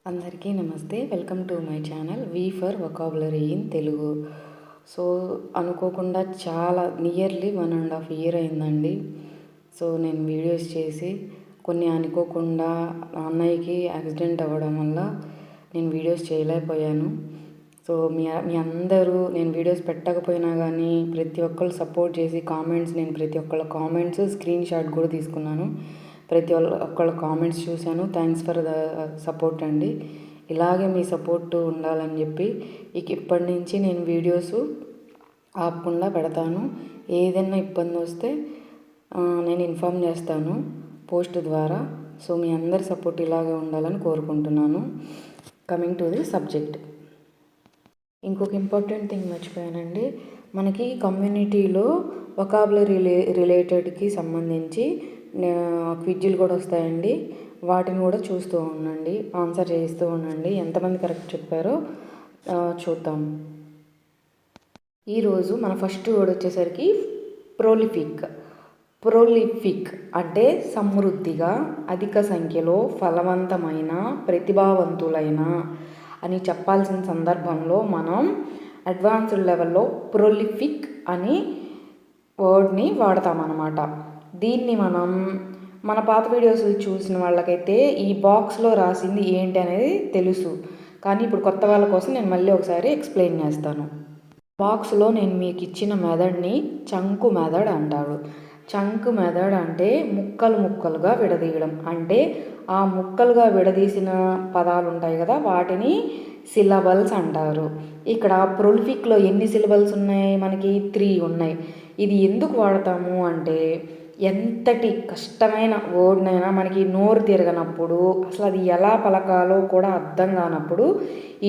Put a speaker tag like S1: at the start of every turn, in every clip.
S1: అందరికీ నమస్తే. Welcome to my channel V for vocabulary in Telugu. So అనుకోకుండా చాలా నియర్లీ 1.5 ఇయర్ అయిందండి. సో నేను వీడియోస్ చేసి కొన్ని అనుకోకుండా అన్నయ్యకి యాక్సిడెంట్ అవ్వడం వల్ల నేను వీడియోస్ చేయలేకపోయాను. సో మీ అందరూ నేను వీడియోస్ పెట్టకపోయినా కానీ ప్రతి ఒక్కళ్ళు సపోర్ట్ చేసి నేను ప్రతి ఒక్కళ్ళ కామెంట్స్ స్క్రీన్ షాట్ కూడా తీసుకున్నాను. ప్రతి ఒక్కళ్ళ కామెంట్స్ చూశాను. థ్యాంక్స్ ఫర్ ద సపోర్ట్ అండి. ఇలాగే మీ సపోర్ట్ ఉండాలని చెప్పి ఇప్పటి నుంచి నేను వీడియోస్ ఆపకుండా పెడతాను. ఏదైనా ఇబ్బంది వస్తే నేను ఇన్ఫామ్ చేస్తాను పోస్ట్ ద్వారా. సో మీ అందరి సపోర్ట్ ఇలాగే ఉండాలని కోరుకుంటున్నాను. కమింగ్ టు ది సబ్జెక్ట్, ఇంకొక ఇంపార్టెంట్ థింగ్ మర్చిపోయానండి. మనకి కమ్యూనిటీలో వొకాబులరీ రిలేటెడ్కి సంబంధించి క్విజ్లు కూడా వస్తాయండి. వాటిని కూడా చూస్తూ ఉండండి, ఆన్సర్ చేస్తూ ఉండండి. ఎంతమంది కరెక్ట్ చెప్పారో చూద్దాం. ఈరోజు మన ఫస్ట్ వర్డ్ వచ్చేసరికి ప్రోలిఫిక్ అంటే సమృద్ధిగా, అధిక సంఖ్యలో, ఫలవంతమైన, ప్రతిభావంతులైన అని చెప్పాల్సిన సందర్భంలో మనం అడ్వాన్స్డ్ లెవెల్లో ప్రోలిఫిక్ అని వర్డ్ని వాడతామన్నమాట. దీన్ని మన పాత వీడియోస్ చూసిన వాళ్ళకైతే ఈ బాక్స్లో రాసింది ఏంటి అనేది తెలుసు, కానీ ఇప్పుడు కొత్త వాళ్ళ కోసం నేను మళ్ళీ ఒకసారి ఎక్స్ప్లెయిన్ చేస్తాను. బాక్స్లో నేను మీకు ఇచ్చిన మెథడ్ని చంకు మెథడ్ అంటారు. చంక్ మెథడ్ అంటే ముక్కలుగా విడదీయడం. అంటే ఆ ముక్కలుగా విడదీసిన పదాలు ఉంటాయి కదా, వాటిని సిలబల్స్ అంటారు. ఇక్కడ ప్రొలిఫిక్లో ఎన్ని సిలబల్స్ ఉన్నాయి? మనకి 3 ఉన్నాయి. ఇది ఎందుకు వాడతాము అంటే ఎంతటి కష్టమైన వర్డ్నైనా మనకి నోరు తిరగనప్పుడు, అసలు అది ఎలా పలకాలో కూడా అర్థం కానప్పుడు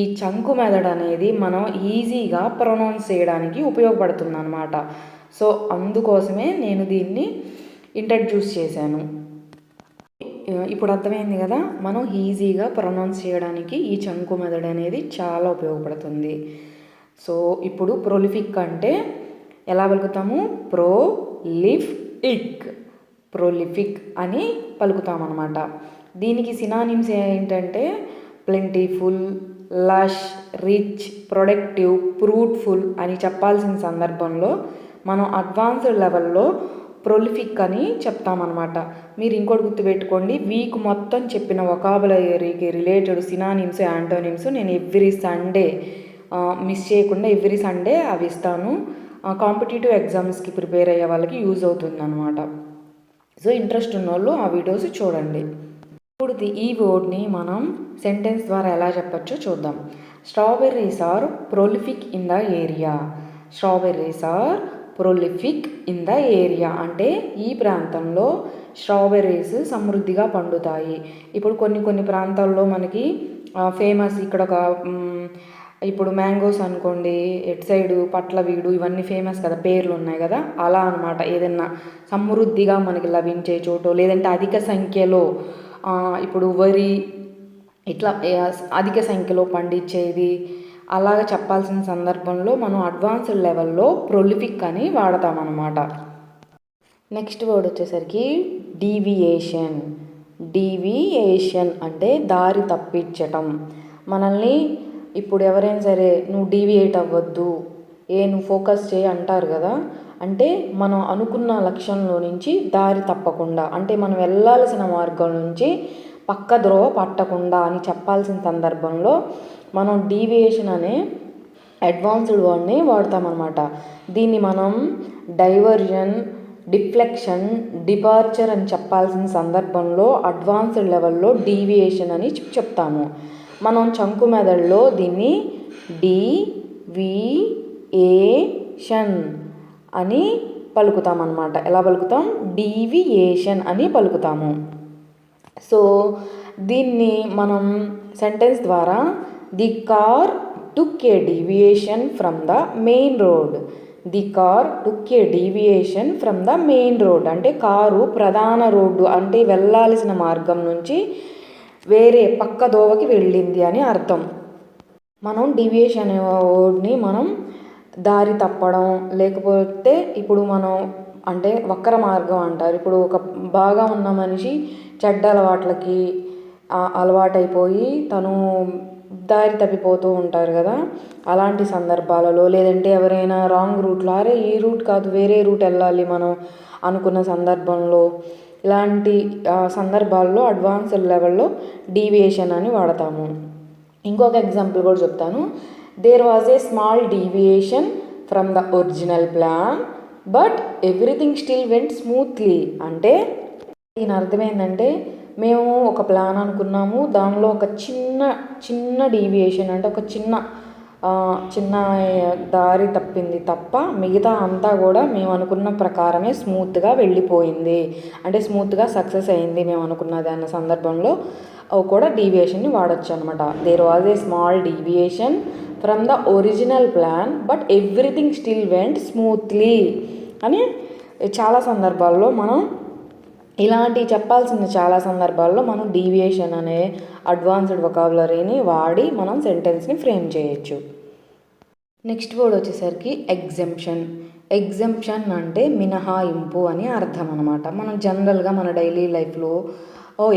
S1: ఈ చంకు మెథడ్ అనేది మనం ఈజీగా ప్రొనౌన్స్ చేయడానికి ఉపయోగపడుతుంది అన్నమాట. సో అందుకోసమే నేను దీన్ని ఇంట్రడ్యూస్ చేశాను. ఇప్పుడు అర్థమైంది కదా, మనం ఈజీగా ప్రొనౌన్స్ చేయడానికి ఈ చంకు మెథడ్ అనేది చాలా ఉపయోగపడుతుంది. సో ఇప్పుడు ప్రొలిఫిక్ అంటే ఎలా పలుకుతాము? ప్రొలిఫిక్ అని పలుకుతామన్నమాట. దీనికి సినానిమ్స్ ఏంటంటే plentiful, lush, rich, productive, fruitful అని చెప్పాల్సిన సందర్భంలో మనం అడ్వాన్స్డ్ లెవెల్లో ప్రొలిఫిక్ అని చెప్తామన్నమాట. మీరు ఇంకోటి గుర్తుపెట్టుకోండి, వీక్ మొత్తం చెప్పిన వొకాబులరీకి రిలేటెడ్ సినానిమ్స్, యాంటోనిమ్స్ నేను ఎవ్రీ సండే మిస్ చేయకుండా ఎవ్రీ సండే అవి ఇస్తాను. కాంపిటేటివ్ ఎగ్జామ్స్కి ప్రిపేర్ అయ్యే వాళ్ళకి యూజ్ అవుతుంది అనమాట. సో ఇంట్రెస్ట్ ఉన్న వాళ్ళు ఆ వీడియోస్ చూడండి. ఇప్పుడు ఈ వర్డ్ని మనం సెంటెన్స్ ద్వారా ఎలా చెప్పచ్చో చూద్దాం. Strawberries are prolific in the area. Strawberries are prolific in the area అంటే ఈ ప్రాంతంలో స్ట్రాబెర్రీస్ సమృద్ధిగా పండుతాయి. ఇప్పుడు కొన్ని ప్రాంతాల్లో మనకి ఫేమస్, ఇక్కడ ఒక ఇప్పుడు మ్యాంగోస్ అనుకోండి, ఎట్ సైడు పట్లవీడు ఇవన్నీ ఫేమస్ కదా, పేర్లు ఉన్నాయి కదా, అలా అనమాట. ఏదన్నా సమృద్ధిగా మనకి లభించే చోటు, లేదంటే అధిక సంఖ్యలో ఇప్పుడు వరి ఇట్లా అధిక సంఖ్యలో పండించేది అలాగ చెప్పాల్సిన సందర్భంలో మనం అడ్వాన్స్డ్ లెవెల్లో ప్రొలిఫిక్ అని వాడతామన్నమాట. నెక్స్ట్ వర్డ్ వచ్చేసరికి డీవియేషన్ అంటే దారి తప్పించటం. మనల్ని ఇప్పుడు ఎవరైనా సరే నువ్వు డీవియేట్ అవ్వద్దు, నువ్వు ఫోకస్ చేయి అంటారు కదా, అంటే మనం అనుకున్న లక్ష్యంలో నుంచి దారి తప్పకుండా, అంటే మనం వెళ్ళాల్సిన మార్గం నుంచి పక్క ద్రోవ పట్టకుండా అని చెప్పాల్సిన సందర్భంలో మనం డీవియేషన్ అనే అడ్వాన్స్డ్ వర్డ్ని వాడతామన్నమాట. దీన్ని మనం డైవర్జన్, డిఫ్లెక్షన్, డిపార్చర్ అని చెప్పాల్సిన సందర్భంలో అడ్వాన్స్డ్ లెవెల్లో డీవియేషన్ అని చెప్తాము. మనం చంకు మెథడ్లో దీన్ని డీవియేషన్ అని పలుకుతామన్నమాట. ఎలా పలుకుతాం? డీవియేషన్ అని పలుకుతాము. సో దీన్ని మనం సెంటెన్స్ ద్వారా the car took A deviation from the main road. The car took A deviation from the main road అంటే కారు ప్రధాన రోడ్డు అంటే వెళ్ళాల్సిన మార్గం నుంచి వేరే పక్క దోవకి వెళ్ళింది అని అర్థం. మనం డీవియేషన్ అనే వర్డ్ని మనం దారి తప్పడం, లేకపోతే ఇప్పుడు మనం అంటే వక్ర మార్గం అంటారు. ఇప్పుడు ఒక బాగా ఉన్న మనిషి చెడ్డ అలవాట్లకి అలవాటైపోయి తను దారి తప్పిపోతూ ఉంటారు కదా, అలాంటి సందర్భాలలో లేదంటే ఎవరైనా రాంగ్ రూట్లో అరే ఈ రూట్ కాదు వేరే రూట్ వెళ్ళాలి మనం అనుకున్న సందర్భంలో, ఇలాంటి సందర్భాల్లో అడ్వాన్స్డ్ లెవెల్లో డీవియేషన్ అని వాడతాము. ఇంకొక ఎగ్జాంపుల్ కూడా చెప్తాను. There was a small deviation from the original plan but everything still went smoothly. అంటే దీని అర్థం ఏంటంటే మేము ఒక ప్లాన్ అనుకున్నాము, దానిలో ఒక చిన్న డీవియేషన్ అంటే ఒక చిన్న దారి తప్పింది తప్ప మిగతా అంతా కూడా మేము అనుకున్న ప్రకారమే స్మూత్గా వెళ్ళిపోయింది, అంటే స్మూత్గా సక్సెస్ అయింది మేము అనుకున్నది అన్న సందర్భంలో కూడా డీవియేషన్ని వాడచ్చు అనమాట. There was a small deviation from the original plan but everything still went smoothly అని చాలా సందర్భాల్లో మనం ఇలాంటి చెప్పాల్సిన చాలా సందర్భాల్లో మనం డీవియేషన్ అనే అడ్వాన్స్డ్ వొకాబులరీని వాడి మనం సెంటెన్స్ని ఫ్రేమ్ చేయొచ్చు. నెక్స్ట్ వర్డ్ వచ్చేసరికి ఎగ్జెంప్షన్. ఎగ్జెంప్షన్ అంటే మినహాయింపు అని అర్థం అనమాట. మనం జనరల్గా మన డైలీ లైఫ్లో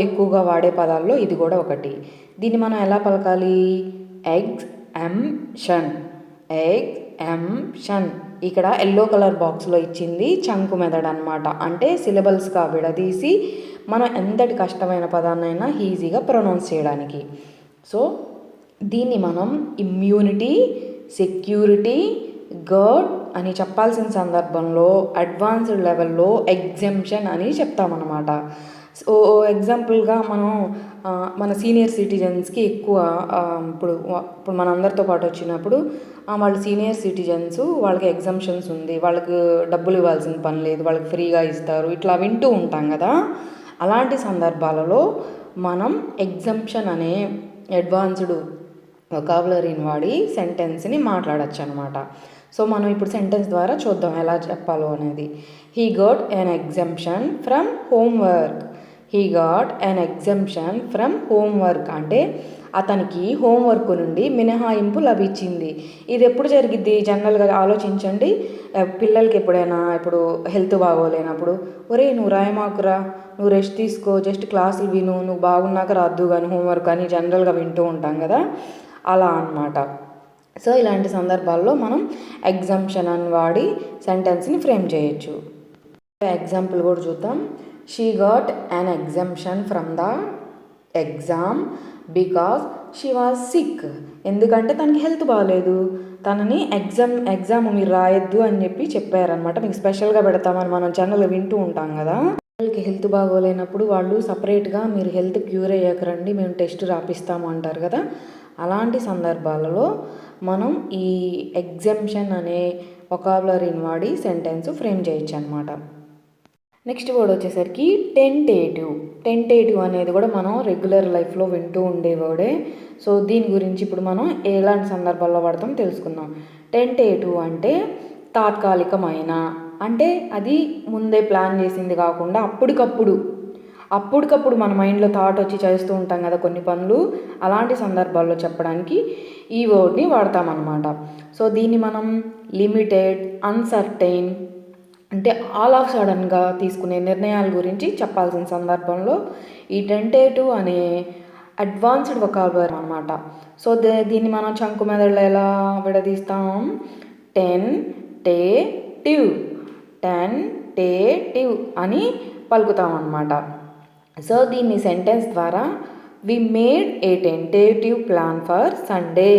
S1: ఎక్కువగా వాడే పదాల్లో ఇది కూడా ఒకటి. దీన్ని మనం ఎలా పలకాలి? ఎగ్జెంప్షన్. ఎగ్జెంప్షన్ ఇక్కడ ఎల్లో కలర్ బాక్స్లో ఇచ్చింది చంకు మెథడ్ అనమాట. అంటే సిలబల్స్గా విడదీసి మనం ఎంతటి కష్టమైన పదాన్నైనా ఈజీగా ప్రొనౌన్స్ చేయడానికి. సో దీన్ని మనం ఇమ్యూనిటీ, సెక్యూరిటీ, గర్డ్ అని చెప్పాల్సిన సందర్భంలో అడ్వాన్స్డ్ లెవెల్లో ఎగ్జెంప్షన్ అని చెప్తామన్నమాట. సో ఎగ్జాంపుల్గా మనం మన సీనియర్ సిటిజన్స్కి ఎక్కువ ఇప్పుడు మనందరితో పాటు వచ్చినప్పుడు వాళ్ళు సీనియర్ సిటిజన్స్, వాళ్ళకి ఎగ్జంప్షన్స్ ఉంది, వాళ్ళకి డబ్బులు ఇవ్వాల్సిన పని లేదు, వాళ్ళకి ఫ్రీగా ఇస్తారు, ఇట్లా వింటూ ఉంటాం కదా. అలాంటి సందర్భాలలో మనం ఎగ్జంప్షన్ అనే అడ్వాన్స్డ్ వొకాబులరీని వాడి సెంటెన్స్ని మాట్లాడచ్చు అనమాట. సో మనం ఇప్పుడు సెంటెన్స్ ద్వారా చూద్దాం ఎలా చెప్పాలో అనేది. He got an exemption from homework. He got an exemption from homework అంటే అతనికి హోంవర్క్ నుండి మినహాయింపు లభించింది. ఇది ఎప్పుడు జరిగిద్ది? జనరల్గా ఆలోచించండి. పిల్లలకి ఎప్పుడైనా ఇప్పుడు హెల్త్ బాగోలేనప్పుడు ఒరే నువ్వు రాయమాకురా, నువ్వు రెస్ట్ తీసుకో, జస్ట్ క్లాసులు విను, నువ్వు బాగున్నాక రాద్దు కానీ హోంవర్క్ అని జనరల్గా వింటూ ఉంటాం కదా, అలా అన్నమాట. సో ఇలాంటి సందర్భాల్లో మనం ఎగ్జంప్షన్ అని వాడి సెంటెన్స్ని ఫ్రేమ్ చేయొచ్చు. ఎగ్జాంపుల్ కూడా చూద్దాం. She got an exemption from the exam because she was sick. ఎందుకంటే తనకి హెల్త్ బాగాలేదు, తనని ఎగ్జామ్ మీరు రాయొద్దు అని చెప్పి చెప్పారనమాట. మీకు స్పెషల్గా పెడతామని మనం ఛానల్ వింటూ ఉంటాం కదా. పిల్లలకి హెల్త్ బాగోలేనప్పుడు వాళ్ళు సపరేట్గా మీరు హెల్త్ క్యూర్ అయ్యాక రండి మేము టెస్ట్ రాపిస్తాము అంటారు కదా. అలాంటి సందర్భాలలో మనం ఈ ఎగ్జంప్షన్ అనే వొకాబులరీని వాడి సెంటెన్స్ ఫ్రేమ్ చేయొచ్చు అనమాట. నెక్స్ట్ వర్డ్ వచ్చేసరికి టెంటేటివ్. టెంటేటివ్ అనేది కూడా మనం రెగ్యులర్ లైఫ్లో వింటూ ఉండే వర్డే. సో దీని గురించి ఇప్పుడు మనం ఎలాంటి సందర్భాల్లో వాడతాం తెలుసుకుందాం. టెంటేటివ్ అంటే తాత్కాలికమైన, అంటే అది ముందే ప్లాన్ చేసింది కాకుండా అప్పటికప్పుడు మన మైండ్లో థాట్ వచ్చి చేస్తూ ఉంటాం కదా కొన్ని పనులు, అలాంటి సందర్భాల్లో చెప్పడానికి ఈ వర్డ్ని వాడతామన్నమాట. సో దీన్ని మనం లిమిటెడ్, అన్సర్టైన్ అంటే ఆల్ ఆఫ్ సడన్గా తీసుకునే నిర్ణయాల గురించి చెప్పాల్సిన సందర్భంలో ఈ టెంటేటివ్ అనే అడ్వాన్స్డ్ వొకాబులరీ అనమాట. సో దీన్ని మనం చంకు మెథడ్లో ఎలా విడదీస్తాం? టెంటేటివ్ అని పలుకుతాం అన్నమాట. సో దీన్ని సెంటెన్స్ ద్వారా we made a tentative plan for Sunday.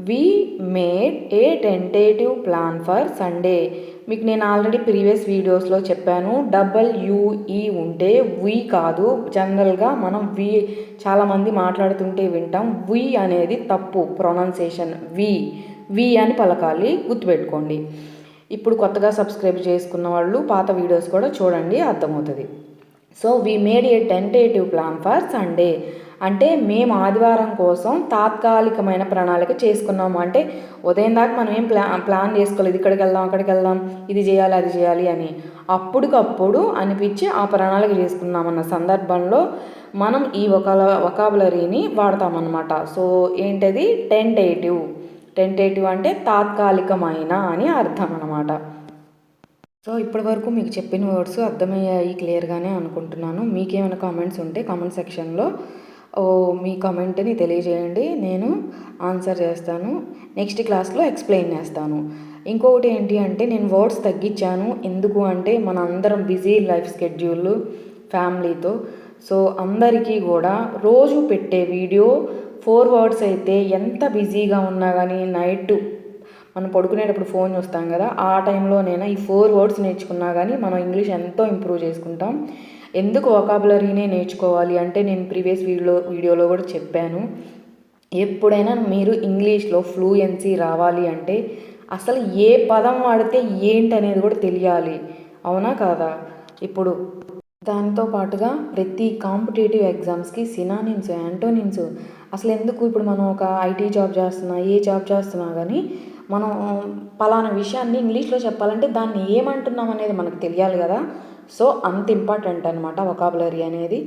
S1: We made a tentative plan for Sunday. మీకు నేను ఆల్రెడీ ప్రీవియస్ వీడియోస్లో చెప్పాను, WE ఉంటే వి కాదు. జనరల్గా మనం చాలామంది మాట్లాడుతుంటే వింటాం, వి అనేది తప్పు ప్రొనౌన్సియేషన్, వి అని పలకాలి, గుర్తుపెట్టుకోండి. ఇప్పుడు కొత్తగా సబ్స్క్రైబ్ చేసుకున్న వాళ్ళు పాత వీడియోస్ కూడా చూడండి, అర్థమవుతుంది. So we made a tentative plan for Sunday అంటే మేము ఆదివారం కోసం తాత్కాలికమైన ప్రణాళిక చేసుకున్నాము. అంటే ఉదయం దాకా మనం ఏం ప్లాన్ చేసుకోలేదు, ఇక్కడికి వెళ్దాం అక్కడికి వెళ్దాం, ఇది చేయాలి అది చేయాలి అని. అప్పటికప్పుడు అనిపించి ఆ ప్రణాళిక చేసుకున్నామన్న సందర్భంలో మనం ఈ వొకాబులరీని వాడతామన్నమాట. సో ఏంటది? టెంటేటివ్ అంటే తాత్కాలికమైన అని అర్థం అన్నమాట. సో ఇప్పటివరకు మీకు చెప్పిన వర్డ్స్ అర్థమయ్యాయి క్లియర్గానే అనుకుంటున్నాను. మీకేమైనా కామెంట్స్ ఉంటే కామెంట్ సెక్షన్లో మీ కామెంట్ని తెలియజేయండి, నేను ఆన్సర్ చేస్తాను. నెక్స్ట్ క్లాస్లో ఎక్స్ప్లెయిన్ చేస్తాను. ఇంకొకటి ఏంటి అంటే నేను వర్డ్స్ తగ్గించాను. ఎందుకు అంటే మన అందరం బిజీ లైఫ్ స్కెడ్యూల్ ఫ్యామిలీతో. సో అందరికీ కూడా రోజు పెట్టే వీడియో 4 వర్డ్స్ అయితే ఎంత బిజీగా ఉన్నా కానీ నైట్ మనం పడుకునేటప్పుడు ఫోన్ చూస్తాం కదా, ఆ టైంలోనైనా ఈ 4 వర్డ్స్ నేర్చుకున్నా కానీ మనం ఇంగ్లీష్ ఎంతో ఇంప్రూవ్ చేసుకుంటాం. ఎందుకు వొకాబులరీనే నేర్చుకోవాలి అంటే నేను ప్రీవియస్ వీడియోలో కూడా చెప్పాను. ఎప్పుడైనా మీరు ఇంగ్లీష్లో ఫ్లూయెన్సీ రావాలి అంటే అసలు ఏ పదం వాడితే ఏంటనేది కూడా తెలియాలి, అవునా కాదా? ఇప్పుడు దాంతో పాటుగా ప్రతి కాంపిటేటివ్ ఎగ్జామ్స్కి సినానిమ్స్, యాంటోనిమ్స్ అసలు ఎందుకు, ఇప్పుడు మనం ఒక ఐటీ జాబ్ చేస్తున్నా, ఏ జాబ్ చేస్తున్నా కానీ మనం పలానా విషయాన్ని ఇంగ్లీష్లో చెప్పాలంటే దాన్ని ఏమంటున్నాం అనేది మనకు తెలియాలి కదా. సో అంత ఇంపార్టెంట్ అనమాట వొకాబులరీ అనేది.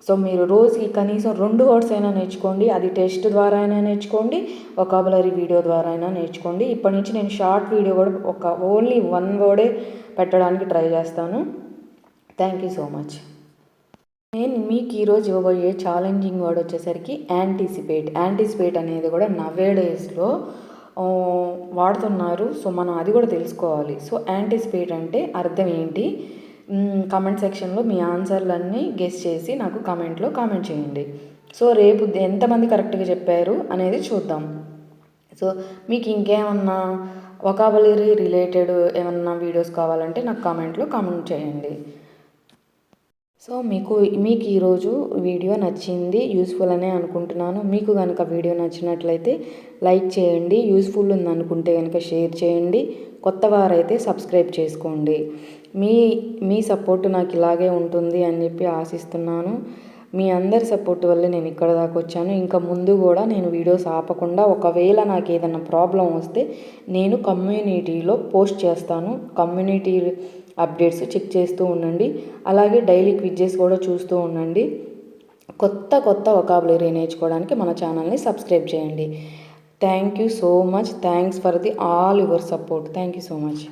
S1: సో మీరు రోజుకి కనీసం 2 వర్డ్స్ అయినా నేర్చుకోండి. అది టెస్ట్ ద్వారా అయినా నేర్చుకోండి, వొకాబులరీ వీడియో ద్వారా అయినా నేర్చుకోండి. ఇప్పటి నుంచి నేను షార్ట్ వీడియో కూడా ఓన్లీ 1 వర్డే పెట్టడానికి ట్రై చేస్తాను. Thank you so much. నేను మీకు ఈరోజు ఇవ్వబోయే ఛాలెంజింగ్ వర్డ్ వచ్చేసరికి యాంటిసిపేట్. యాంటిసిపేట్ అనేది కూడా నవేడేస్లో వాడుతున్నారు. సో మనం అది కూడా తెలుసుకోవాలి. సో యాంటిసిపేట్ అంటే అర్థం ఏంటి? కామెంట్ సెక్షన్లో మీ ఆన్సర్లన్నీ గెస్ చేసి నాకు కామెంట్ చేయండి. సో రేపు ఎంతమంది కరెక్ట్గా చెప్పారు అనేది చూద్దాం. సో మీకు ఇంకేమన్నా వొకాబులరీ రిలేటెడ్ ఏమన్నా వీడియోస్ కావాలంటే నాకు కామెంట్ చేయండి. సో మీకు ఈరోజు వీడియో నచ్చింది, యూస్ఫుల్ అనే అనుకుంటున్నాను. మీకు కనుక వీడియో నచ్చినట్లయితే లైక్ చేయండి, యూస్ఫుల్ ఉందనుకుంటే కనుక షేర్ చేయండి, కొత్త వారైతే సబ్స్క్రైబ్ చేసుకోండి. మీ సపోర్ట్ నాకు ఇలాగే ఉంటుంది అని చెప్పి ఆశిస్తున్నాను. మీ అందరి సపోర్ట్ వల్లే నేను ఇక్కడ దాకా వచ్చాను. ఇంకా ముందు కూడా నేను వీడియోస్ ఆపకుండా, ఒకవేళ నాకు ఏదైనా ప్రాబ్లం వస్తే నేను కమ్యూనిటీలో పోస్ట్ చేస్తాను. కమ్యూనిటీ అప్డేట్స్ చెక్ చేస్తూ ఉండండి. అలాగే డైలీ క్విజెస్ కూడా చూస్తూ ఉండండి. కొత్త వొకాబులరీ నేర్చుకోవడానికి మన ఛానల్ని సబ్స్క్రైబ్ చేయండి. Thank you so much. Thanks for the all your support. Thank you so much.